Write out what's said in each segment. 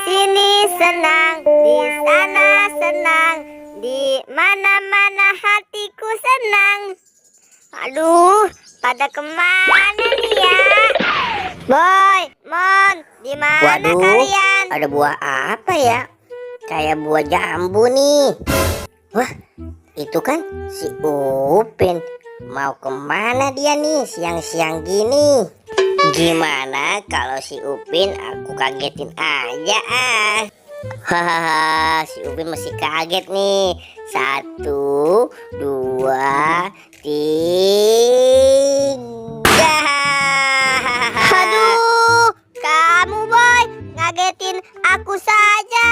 sini senang, di sana senang, di mana-mana hatiku senang. Aduh, pada kemana nih ya? Boy, Mon, di mana kalian? Ada buah apa ya? Kayak buah jambu nih. Wah, itu kan si Upin. Mau kemana dia nih siang-siang gini? Gimana kalau si Upin aku kagetin aja ah. Hahaha, si Upin masih kaget nih. 1, 2, 3. Aduh, kamu Boy, ngagetin aku saja.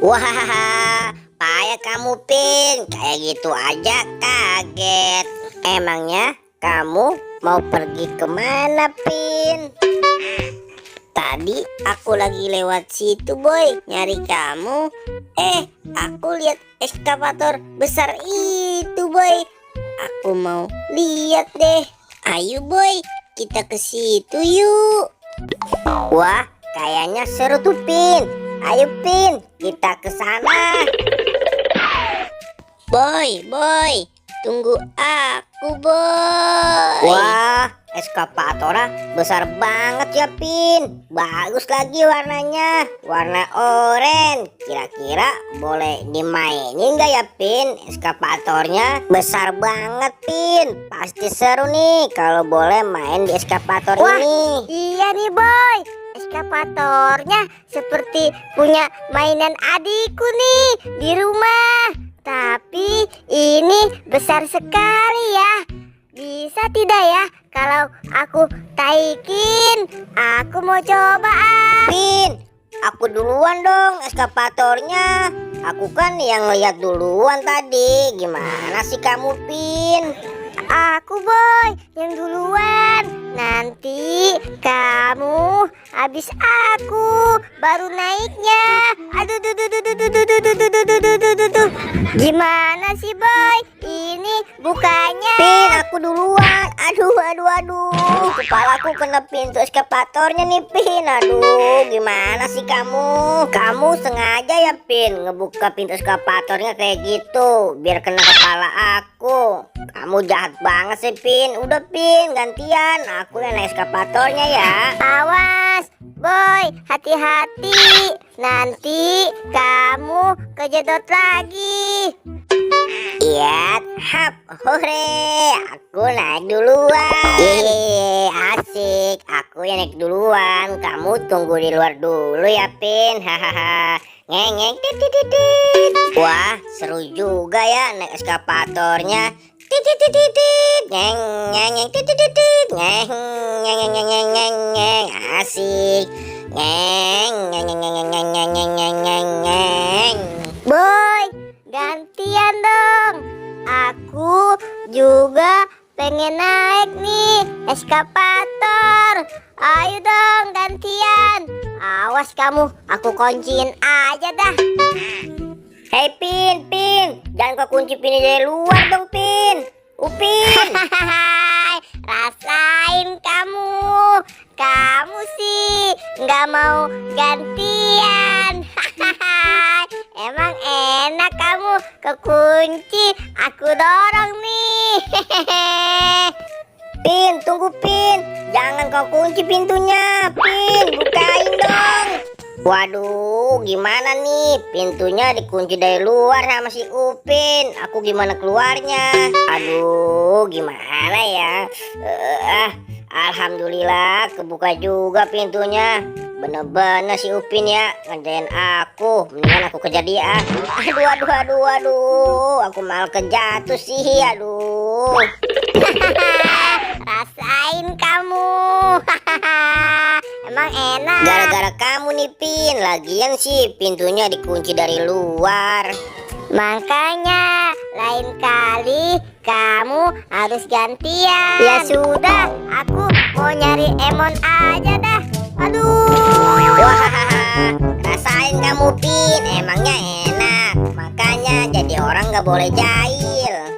Wah, payah kamu Pin. Kayak gitu aja kaget. Emangnya kamu mau pergi kemana Pin? Tadi aku lagi lewat situ Boy, nyari kamu. Aku lihat ekskavator besar itu Boy. Aku mau lihat deh. Ayo Boy, kita ke situ yuk. Wah, kayaknya seru tuh Pin. Ayo Pin, kita ke sana. Boy, tunggu aku Boy. Wah, ekskavatornya besar banget ya Pin. Bagus lagi warnanya, warna oranye. Kira-kira boleh dimainin gak ya Pin? Ekskavatornya besar banget Pin. Pasti seru nih kalau boleh main di ekskavator ini. Iya nih Boy, ekskavatornya seperti punya mainan adikku nih di rumah. Tapi ini besar sekali ya. Bisa tidak ya kalau aku taikin? Aku mau coba Pin, aku duluan dong ekskavatornya. Aku kan yang lihat duluan tadi. Gimana sih kamu Pin? Aku Boy yang duluan. Nanti kamu habis aku baru naiknya. Aduh, gimana sih Boy? Ini bukanya. Pin, aku duluan. Aduh. Kepalaku kena pintu ekskavatornya nih Pin. Aduh, gimana sih kamu? Kamu sengaja ya Pin ngebuka pintu ekskavatornya kayak gitu biar kena kepala aku. Kamu jahat banget sih Pin. Udah Pin, gantian. Aku yang naik ekskavatornya ya. Awas Boy, hati-hati. Nanti kamu kejedot lagi. Iya, hap, hore, aku naik duluan. Asik, aku yang naik duluan. Kamu tunggu di luar dulu ya Pin. Hahaha. Ngeng titit. Wah, seru juga ya naik ekskavatornya. Titit. Ngeng titit. Ngeng. Asik. Ngeng. Boy, gantian dong. Aku juga pengen naik nih ekskavator. Ayo dong gantian. Awas kamu, aku kunciin aja dah. Hei Pin, jangan kau kunci Pin dari luar dong Pin. Upin. Rasain kamu sih nggak mau gantian. Emang enak kamu kekunci, aku dorong nih. Pin, tunggu Pin. Jangan kau kunci pintunya. Pin, bukain dong. Waduh, gimana nih? Pintunya dikunci dari luar sama si Upin. Aku gimana keluarnya? Aduh, gimana ya? Alhamdulillah kebuka juga pintunya. Bener-bener si Upin ya ngerjain aku. Mendingan aku kerja dia. Aduh. Aku malah kejatuh sih. Aduh. Rasain kamu. Emang enak. Gara-gara kamu nih Pin. Lagian sih pintunya dikunci dari luar. Makanya lain kali kamu harus gantian. Ya sudah, aku mau nyari Emon aja dah. Aduh. Wah, rasain kamu Pin. Emangnya enak. Makanya jadi orang gak boleh jahil.